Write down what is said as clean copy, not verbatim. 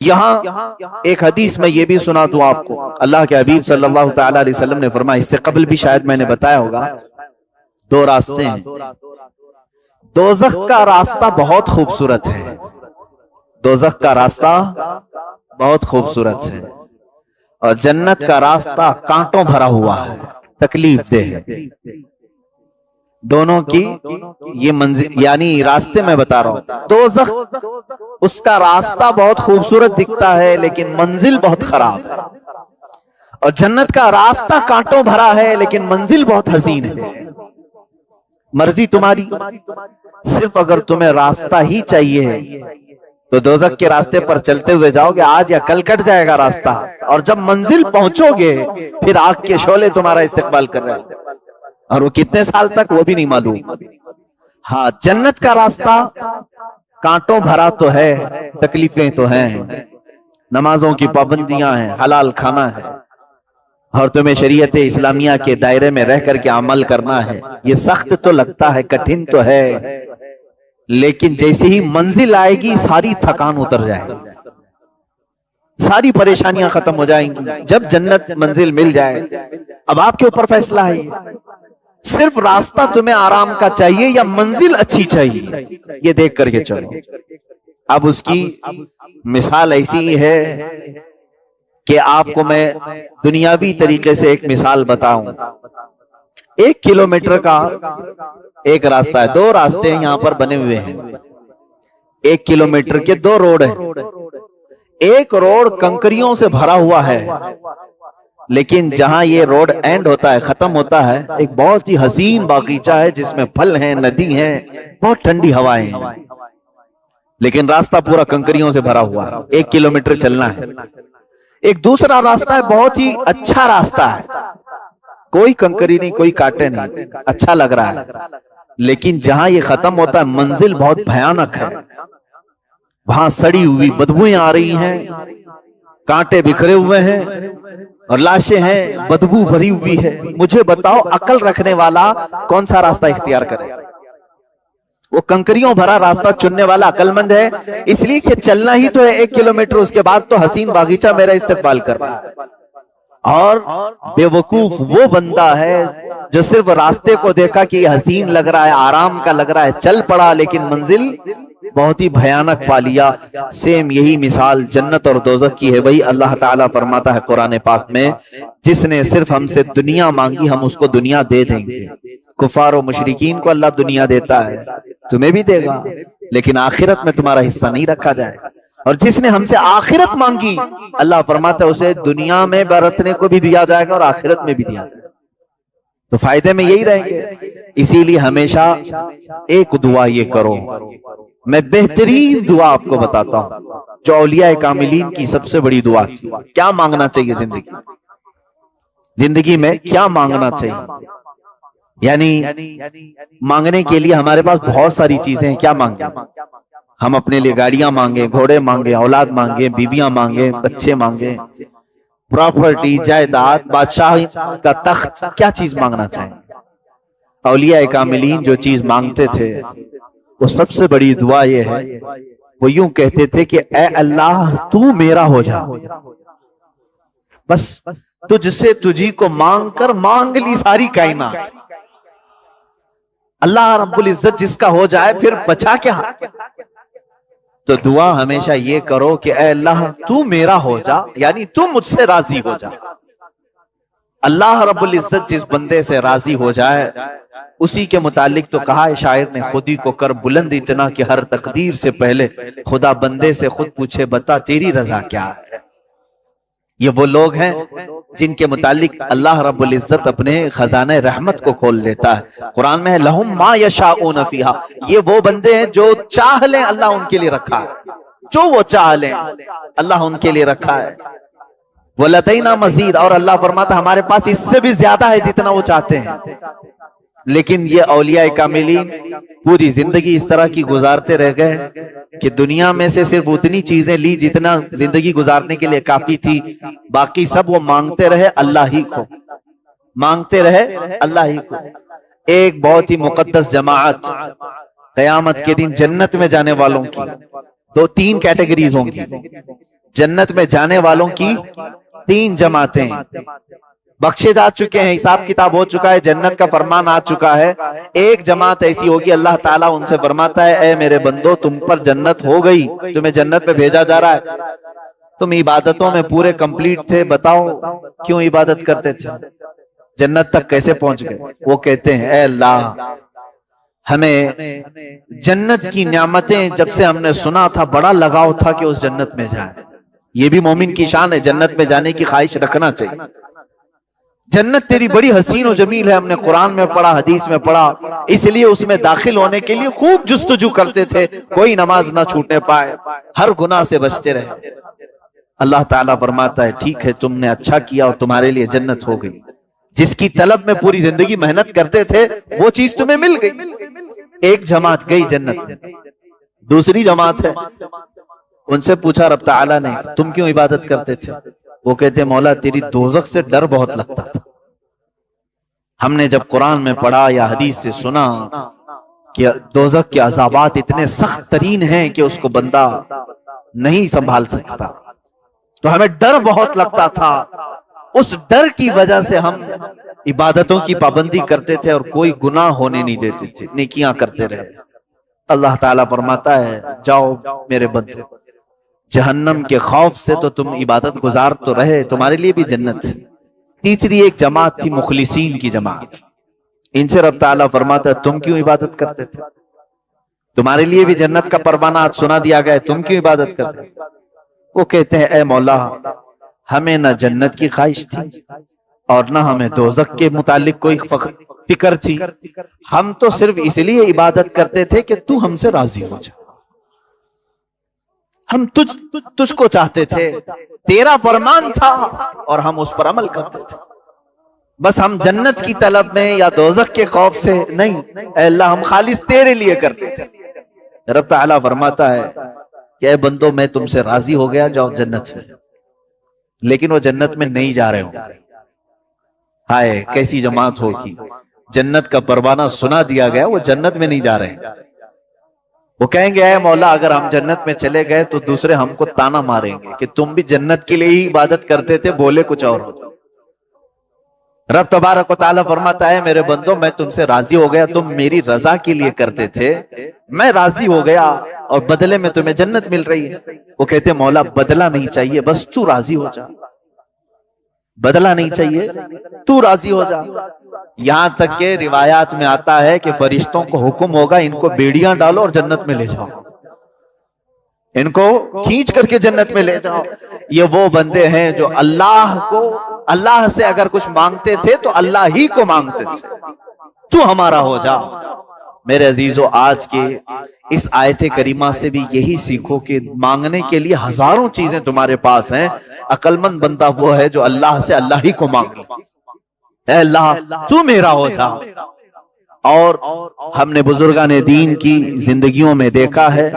यहाँ एक हदीस में ये भी सुना दूं आपको, अल्लाह के हबीब सल्लल्लाहु ताला अलैहि वसल्लम ने फरमाया, इससे कबल भी शायद मैंने बताया होगा, दो रास्ते हैं। दोज़ख का रास्ता बहुत खूबसूरत है, दोज़ख का रास्ता बहुत खूबसूरत है, और जन्नत का रास्ता कांटों भरा हुआ है, तकलीफ दे है। दोनों की ये मंजिल, यानी रास्ते में बता रहा हूं। दोज़ख उसका रास्ता बहुत खूबसूरत दिखता है लेकिन मंजिल बहुत खराब है, और जन्नत का रास्ता कांटों भरा है लेकिन मंजिल बहुत हसीन है। मर्जी तुम्हारी, सिर्फ अगर तुम्हें रास्ता ही चाहिए तो दोज़ख के रास्ते पर चलते हुए जाओगे, आज या कल कट जाएगा रास्ता, और जब मंजिल पहुंचोगे फिर आग के शोले तुम्हारा इस्तकबाल कर रहे हैं, और वो कितने साल तक वो भी नहीं मालूम। हाँ, जन्नत का रास्ता कांटों भरा तो है, तकलीफें तो हैं, नमाजों की पाबंदियां हैं, हलाल खाना है, और तुम्हें शरीयत इस्लामिया के दायरे में रह करके अमल करना है। ये सख्त तो लगता है, कठिन तो है, लेकिन जैसे ही मंजिल आएगी सारी थकान उतर जाएगी, सारी परेशानियां खत्म हो जाएंगी। जब जन्नत मंजिल मिल जाए, अब आपके ऊपर फैसला है, सिर्फ रास्ता तुम्हें आराम का चाहिए या मंजिल अच्छी चाहिए, ये देख करके चलो। अब उसकी मिसाल ऐसी है कि आपको मैं दुनियावी तरीके से एक मिसाल बताऊं। 1 किलोमीटर का एक रास्ता है, दो रास्ते यहाँ पर बने हुए हैं, 1 किलोमीटर के 2 रोड हैं। एक रोड कंकरियों से भरा हुआ है, लेकिन जहां ये रोड एंड होता है, खत्म होता है, एक बहुत ही हसीन बागीचा है जिसमें फल हैं, नदी है, बहुत ठंडी हवाएं हैं, लेकिन रास्ता पूरा कंकरियों से भरा हुआ है, 1 किलोमीटर चलना है। एक दूसरा रास्ता है, बहुत ही अच्छा रास्ता है, कोई कंकरी नहीं, कोई कांटे नहीं, अच्छा लग रहा है, लेकिन जहां ये खत्म होता है मंजिल बहुत भयानक है। वहां सड़ी हुई बदबूएं आ रही हैं, कांटे बिखरे हुए हैं और लाशें हैं, बदबू भरी हुई है। मुझे बताओ, अकल रखने वाला कौन सा रास्ता इख्तियार करे? वो कंकरियों भरा रास्ता चुनने वाला अकलमंद है, इसलिए कि चलना ही तो है 1 किलोमीटर, उसके बाद तो हसीन बागीचा मेरा इस्तकबाल कर रहा है। और बेवकूफ वो बंदा है जो सिर्फ रास्ते को देखा कि हसीन लग रहा है, आराम का लग रहा है, चल पड़ा, लेकिन मंजिल बहुत ही भयानक पा लिया। सेम यही मिसाल जन्नत और दोज़ख की है। वही अल्लाह ताला फरमाता है कुरान पाक में, जिसने सिर्फ हमसे दुनिया मांगी हम उसको दुनिया दे देंगे। कुफार और मुशरिकीन को अल्लाह दुनिया देता है, तुम्हें भी देगा, लेकिन आखिरत में तुम्हारा हिस्सा नहीं रखा जाएगा। और जिसने हमसे आखिरत मांगी, अल्लाह फरमाता है उसे दुनिया में बरतने को भी दिया जाएगा और आखिरत में भी दिया जाएगा, तो फायदे में यही रहेंगे। इसीलिए हमेशा एक दुआ ये करो, मैं बेहतरीन दुआ आपको बताता हूं, जो औलिया कामिलीन की सबसे बड़ी दुआ थी। क्या मांगना चाहिए जिंदगी में क्या मांगना चाहिए? यानी मांगने के लिए हमारे पास बहुत सारी चीजें हैं। क्या मांगे? हम अपने लिए गाड़ियां मांगे, घोड़े मांगे, औलाद मांगे, बीवियां मांगे, बच्चे मांगे, प्रॉपर्टी, जायदाद, बादशाह का तख्त, क्या चीज मांगना चाहिए? औलिया कामिलीन जो चीज मांगते थे वो सबसे बड़ी दुआ ये है, वो यूं कहते थे कि ए अल्लाह तू मेरा हो जा, बस तुझसे तुझी को मांग कर मांग ली सारी कायनात। अल्लाह रब्बुल इज्जत जिसका हो जाए फिर बचा क्या? तो दुआ हमेशा ये करो कि ए अल्लाह तू मेरा हो जा, यानी तू मुझसे राजी हो जा। अल्लाह रब्बुल इज्जत जिस बंदे से राजी हो जाए उसी के मुतालिक तो कहा है शायर ने, खुदी को कर बुलंद इतना कि हर तकदीर से पहले खुदा बंदे से खुद पूछे बता तेरी रजा क्या है। ये वो लोग हैं जिनके मुतालिक अल्लाह रब्बुल इज्जत अपने खजाने रहमत को खोल देता है। कुरान में है लहुम मा यशाऊन फीहा, ये वो बंदे हैं जो चाह लें अल्लाह उनके लिए रखा है, जो वो चाह लें अल्लाह उनके लिए रखा है। वलदैना मजीद, और अल्लाह फरमाता हमारे पास इससे भी ज्यादा है जितना वो चाहते हैं। लेकिन ये औलिया कामिलीन पूरी जिंदगी इस तरह की गुजारते रह गए कि दुनिया में से सिर्फ उतनी चीजें ली जितना जिंदगी गुजारने के लिए काफी थी, बाकी सब वो मांगते रहे अल्लाह ही को, मांगते रहे अल्लाह ही को। एक बहुत ही मुकद्दस जमाअत कयामत के दिन जन्नत में जाने वालों की 2-3 कैटेगरीज होंगी। जन्नत में जाने वालों की 3 जमातें बख्शे जा चुके हैं, हिसाब किताब हो चुका है, जन्नत का फरमान आ चुका है। एक जमात ऐसी होगी, अल्लाह ताला उनसे फरमाता है, ए मेरे बंदो, तुम पर जन्नत हो गई, तुम्हें जन्नत में भेजा जा रहा है, तुम इबादतों में पूरे कंप्लीट थे, बताओ क्यों इबादत करते थे, जन्नत तक कैसे पहुंच गए। वो कहते हैं, ए अल्लाह, हमें जन्नत की नियामतें जब से हमने सुना था, बड़ा लगाव था कि उस जन्नत में जाए। ये भी मोमिन की शान है, जन्नत में जाने की ख्वाहिश रखना चाहिए। जन्नत तेरी बड़ी हसीन और जमील है, हमने कुरान में पढ़ा, हदीस में पढ़ा, इसलिए उसमें दाखिल होने के लिए खूब जुस्तजू करते थे, कोई नमाज ना छूटने पाए, हर गुनाह से बचते रहे। अल्लाह ताला फरमाता है, ठीक है, तुमने अच्छा किया और तुम्हारे लिए जन्नत हो गई। जिसकी तलब में पूरी जिंदगी मेहनत करते थे, वो चीज तुम्हें मिल गई। एक जमात गई जन्नत में, दूसरी जमात है, उनसे पूछा रब ताला ने, तुम क्यों इबादत करते थे? वो कहते, मौला तेरी दोज़ख से डर बहुत लगता था। हमने जब कुरान में पढ़ा या हदीस से सुना कि दोज़ख के अज़ाबात इतने सख्त तरीन हैं कि उसको बंदा नहीं संभाल सकता, तो हमें डर बहुत लगता था। उस डर की वजह से हम इबादतों की पाबंदी करते थे और कोई गुनाह होने नहीं देते थे, नेकियां करते रहे। अल्लाह ताला फरमाता है, जाओ मेरे बंदे, जहन्नम के खौफ से तो तुम इबादत गुजार तो रहे, तुम्हारे लिए भी जन्नत है। तीसरी एक जमात थी मुखलिसीन की जमात, इनसे रब ताला फरमाता है, तुम क्यों इबादत करते थे? तुम्हारे लिए भी जन्नत का परवाना आज सुना दिया गया, तुम क्यों इबादत करते? वो कहते हैं, ए मौला, हमें न जन्नत की ख्वाहिश थी और न हमें दोज़ख के मुतालिक कोई फिक्र थी, हम तो सिर्फ इसलिए इबादत करते थे कि तू हमसे राजी हो जा, हम तुझको चाहते थे, तेरा फरमान था और हम उस पर अमल करते थे। बस हम जन्नत की तलब में या दोज़ख के खौफ से नहीं, अल्लाह हम खालिस तेरे लिए करते थे। रब ताला फरमाता है कि ऐ बंदो, मैं तुमसे राजी हो गया, जाओ जन्नत में। लेकिन वो जन्नत में नहीं जा रहे हो। हाय कैसी जमात होगी, जन्नत का परवाना सुना दिया गया, वो जन्नत में नहीं जा रहे। वो कहेंगे, ऐ मौला, अगर हम जन्नत में चले गए तो दूसरे हमको ताना मारेंगे कि तुम भी जन्नत के लिए ही इबादत करते थे, बोले कुछ और हो। रब तबारक व तआला फरमाता है, मेरे बंदो, मैं तुमसे राजी हो गया, तुम मेरी रजा के लिए करते थे, मैं राजी हो गया और बदले में तुम्हें जन्नत मिल रही है। वो कहते, मौला बदला नहीं चाहिए, बस तू राजी हो जा, बदला नहीं चाहिए, तू राजी हो जा। यहां तक के रिवायात में आता है कि फरिश्तों को हुक्म होगा, इनको बेड़ियां डालो और जन्नत में ले जाओ, इनको खींच करके जन्नत में ले जाओ। ये वो बंदे हैं जो अल्लाह से अगर कुछ मांगते थे तो अल्लाह ही को मांगते थे, तू हमारा हो जा। मेरे अजीजों, आज के इस आयत करीमा से भी यही सीखो कि मांगने के लिए हजारों चीजें तुम्हारे पास हैं। अक्लमंद बंदा वो है जो अल्लाह से अल्लाह ही को मांगे, अल्लाह तू मेरा हो जा। और हमने बुजुर्गान दीन की जिंदगियों में देखा है